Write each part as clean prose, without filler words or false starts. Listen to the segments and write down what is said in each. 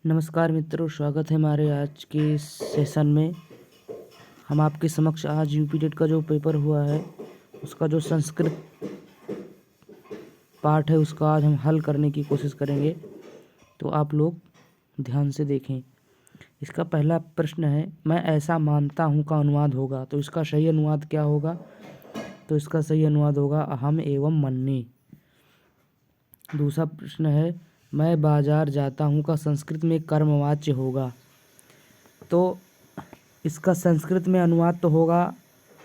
नमस्कार मित्रों, स्वागत है हमारे आज के सेशन में। हम आपके समक्ष आज यूपी टेट का जो पेपर हुआ है उसका जो संस्कृत पार्ट है उसका आज हम हल करने की कोशिश करेंगे, तो आप लोग ध्यान से देखें। इसका पहला प्रश्न है, मैं ऐसा मानता हूँ का अनुवाद होगा, तो इसका सही अनुवाद क्या होगा? तो इसका सही अनुवाद होगा अहम एवं मन्ये। दूसरा प्रश्न है, मैं बाजार जाता हूँ का संस्कृत में कर्मवाच्य होगा, तो इसका संस्कृत में अनुवाद तो होगा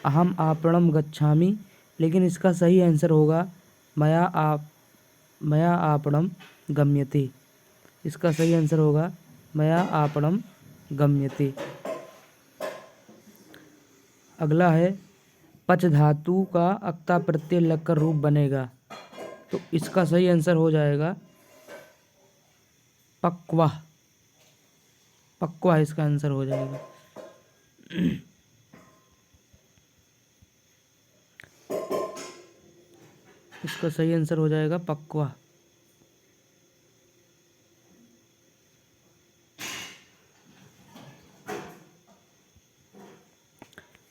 अहम आपणम गच्छामि, लेकिन इसका सही आंसर होगा मया आपणम गम्यते। इसका सही आंसर होगा मया आपणम गम्यते। अगला है, पच धातु का अक्ता प्रत्यय लगकर रूप बनेगा, तो इसका सही आंसर हो जाएगा पक्वा। पक्वा इसका आंसर हो जाएगा। इसका सही आंसर हो जाएगा पक्वा।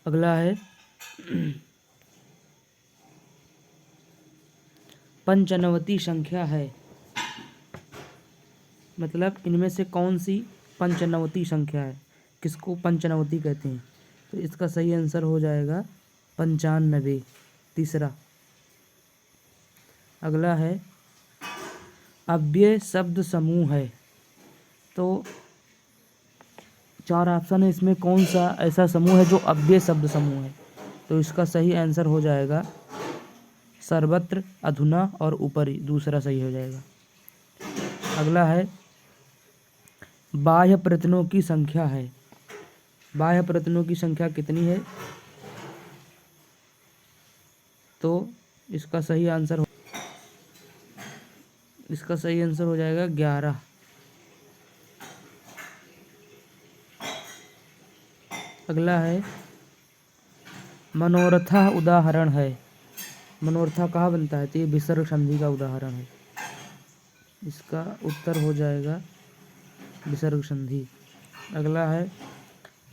अगला है, पंचनवती संख्या है, मतलब इनमें से कौन सी पंचनवती संख्या है, किसको पंचनवती कहते हैं? तो इसका सही आंसर हो जाएगा 95। तीसरा। अगला है, अव्यय शब्द समूह है, तो 4 ऑप्शन है, इसमें कौन सा ऐसा समूह है जो अव्यय शब्द समूह है? तो इसका सही आंसर हो जाएगा सर्वत्र, अधुना और ऊपरी। दूसरा सही हो जाएगा। अगला है, बाह्य प्रत्ययों की संख्या है, बाह्य प्रत्ययों की संख्या कितनी है? तो इसका सही आंसर हो जाएगा 11। अगला है, मनोरथा उदाहरण है, मनोरथा कहाँ बनता है? तो ये विसर्ग संधि का उदाहरण है। इसका उत्तर हो जाएगा विसर्ग संधि। अगला है,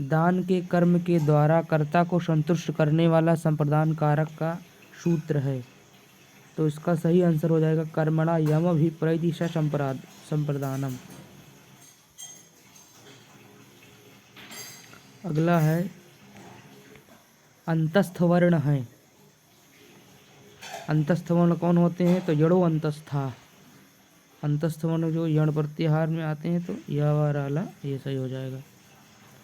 दान के कर्म के द्वारा कर्ता को संतुष्ट करने वाला संप्रदान कारक का सूत्र है, तो इसका सही आंसर हो जाएगा कर्मणा यमभिप्रैति संप्रदानम। अगला है, अंतस्थ वर्ण है, अंतस्थ वर्ण कौन होते हैं? तो यणो अंतस्था। अंतस्थ वर्ण जो यण प्रत्याहार में आते हैं, तो यवाराला, ये सही हो जाएगा।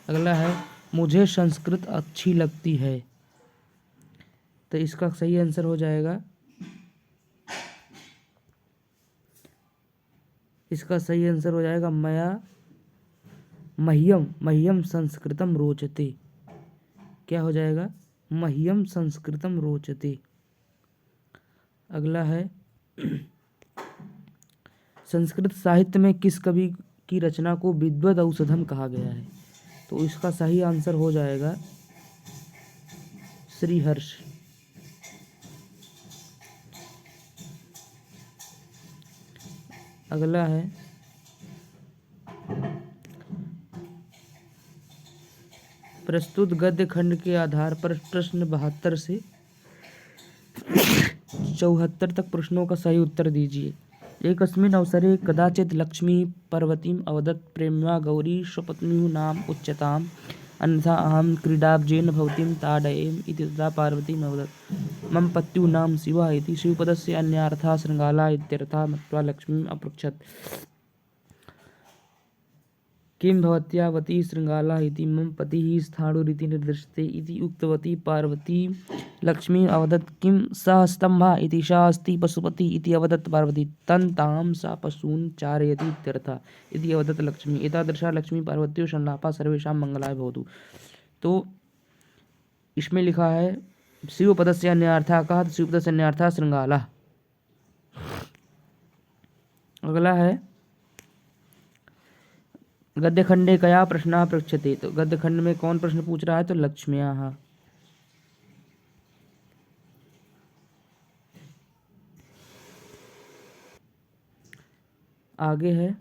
अगला है, मुझे संस्कृत अच्छी लगती है, तो इसका सही आंसर हो जाएगा, इसका सही आंसर हो जाएगा मह्यम संस्कृतम रोचते। क्या हो जाएगा? मह्यम संस्कृतम रोचते। अगला है, संस्कृत साहित्य में किस कवि की रचना को विद्वद औषधम कहा गया है? तो इसका सही आंसर हो जाएगा श्रीहर्ष। अगला है, प्रस्तुत गद्य खंड के आधार पर प्रश्न 72 से 74 तक प्रश्नों का सही उत्तर दीजिए। एकस्मिन् अवसरे कदाचित् लक्ष्मी पार्वतीम् अवदत् प्रेम्या गौरी स्वपत्न्युः नाम उच्यताम् अन्यथा अहं क्रीडाब्जेन भवतीं ताडयेम् इति तदा पार्वतीम् अवदत् मम पत्युः नाम शिवः इति। शिवपदस्य अन्यार्थः शृङ्गाला इत्यर्थः मत्वा लक्ष्मीम् अपृच्छत् किं भवत्यावती शृङ्गाला इति मम पतिः स्थाणुरिति निर्दिश्यते इति उक्तवती पार्वती लक्ष्मी अवदत् किं सः स्तम्भः इति सः अस्ति पशुपतिः इति अवदत् पार्वती तां सा पशून् चारयति इत्यर्थः इति अवदत् लक्ष्मी। एतादृशा लक्ष्मी पार्वत्योः संलापः सर्वेषां मंगलाय भवतु। तो इसमें लिखा है शिवपदस्य अन्यार्थः कः? तो शिवपदस्य अन्यार्थः शृङ्गाला। अगला है, गद्यखंडे कया प्रश्नः पृच्छते, तो गद्यखंड में कौन प्रश्न पूछ रहा है? तो लक्ष्म्याः। आगे है,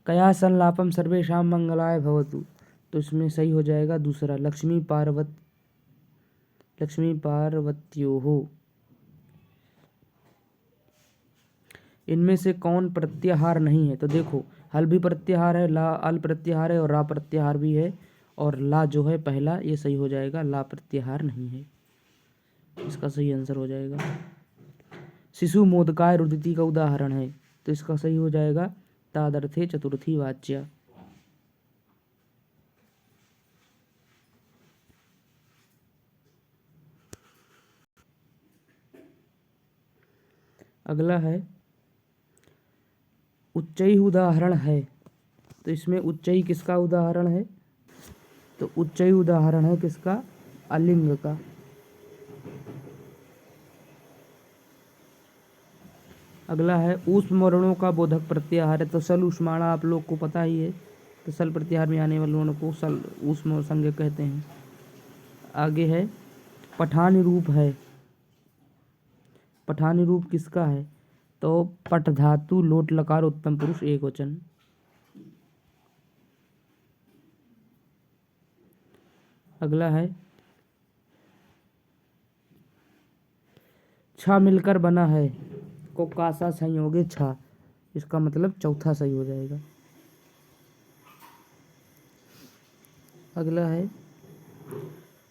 कया संलापम सर्वेषां मंगलाय भवतु, तो इसमें सही हो जाएगा दूसरा, लक्ष्मी पार्वत्योः। इनमें से कौन प्रत्याहार नहीं है? तो देखो, हल भी प्रत्याहार है, ला अल प्रत्याहार है और रा प्रत्याहार भी है, और ला जो है पहला ये सही हो जाएगा, ला प्रत्याहार नहीं है। इसका सही आंसर हो जाएगा। शिशु मोदकाय रुदिति का उदाहरण है, तो इसका सही हो जाएगा तादर्थे चतुर्थी वाच्या। अगला है उच्चई उदाहरण है, तो इसमें उच्चई किसका उदाहरण है? तो उच्चई उदाहरण है किसका? अलिंग का। अगला है ऊष्म वर्णों का बोधक प्रत्याहार है, तो सल ऊष्माणा आप लोग को पता ही है, तो सल प्रत्याहार में आने वाले वर्णों को सल ऊष्म संज्ञक कहते हैं। आगे है पठानी रूप है, पठानी रूप किसका है? तो पट धातु लोट लकार उत्तम पुरुष एक वचन। अगला है छा मिलकर बना है, को कासा संयोगे छा, इसका मतलब चौथा सही हो जाएगा। अगला है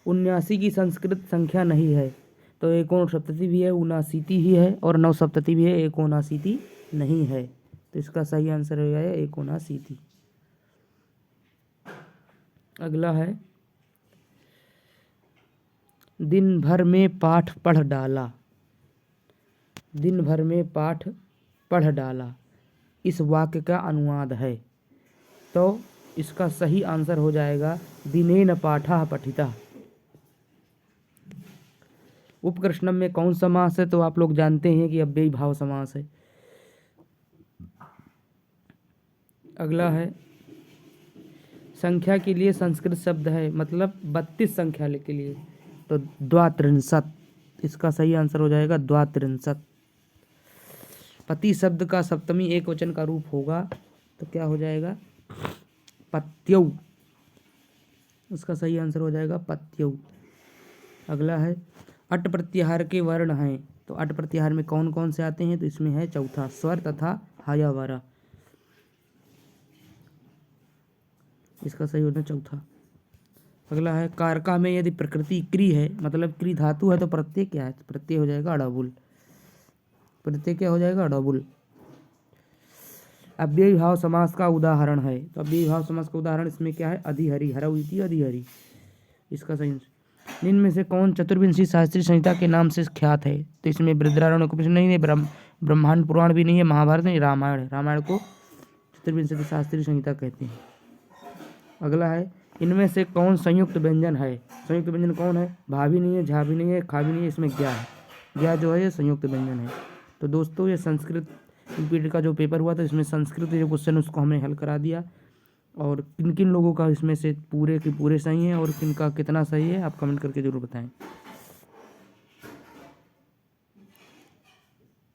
79 की संस्कृत संख्या नहीं है, तो एकोन सप्तति भी है, 79 ही है, और 9 सप्तति भी है, 79 नहीं है, तो इसका सही आंसर हो जाएगा 79। अगला है दिन भर में पाठ पढ़ डाला, दिन भर में पाठ पढ़ डाला इस वाक्य का अनुवाद है, तो इसका सही आंसर हो जाएगा दिनेन पाठः पठितः। उपकृष्णम में कौन समास है? तो आप लोग जानते हैं कि अव्ययी भाव समास है। अगला है संख्या के लिए संस्कृत शब्द है, मतलब 32 संख्या के लिए, तो द्वात्रिंशत्, इसका सही आंसर हो जाएगा द्वात्रिंशत्। पति शब्द का सप्तमी एक वचन का रूप होगा, तो क्या हो जाएगा? पत्यौ, उसका सही आंसर हो जाएगा पत्यौ। अगला है अट प्रत्याहार के वर्ण हैं, तो अट प्रत्याहार में कौन कौन से आते हैं? तो इसमें है चौथा, स्वर तथा हायावरा, इसका सही होना चौथा। अगला है कारका में यदि प्रकृति क्री है, मतलब क्री धातु है, तो प्रत्यय क्या है? तो प्रत्यय हो जाएगा अड़बुल, प्रत्यय क्या हो जाएगा? अड़बुल। अव्ययी भाव समास का उदाहरण है, तो अव्ययी भाव समास का उदाहरण इसमें क्या है? अधिहरि, हरौ इति अधिहरि, इसका सही। निम्न में से कौन चतुर्विंशी शास्त्रीय संहिता के नाम से ख्यात है? तो इसमें बृहदारण्यक उपनिषद नहीं है, ब्रह्मांड पुराण भी नहीं है, महाभारत नहीं, रामायण है। रामायण को चतुर्विंशति शास्त्रीय संहिता कहते हैं। अगला है इनमें से कौन संयुक्त व्यंजन है? संयुक्त व्यंजन कौन है? भा भी नहीं है, झा भी नहीं है, खा भी नहीं है, इसमें ज्ञा है। ज्ञा जो है ये संयुक्त व्यंजन है। तो दोस्तों ये संस्कृत पीरियड का जो पेपर हुआ था, इसमें संस्कृत जो क्वेश्चन उसको हमने हल करा दिया, और किन किन लोगों का इसमें से पूरे के पूरे सही हैं और किन का कितना सही है, आप कमेंट करके ज़रूर बताएं।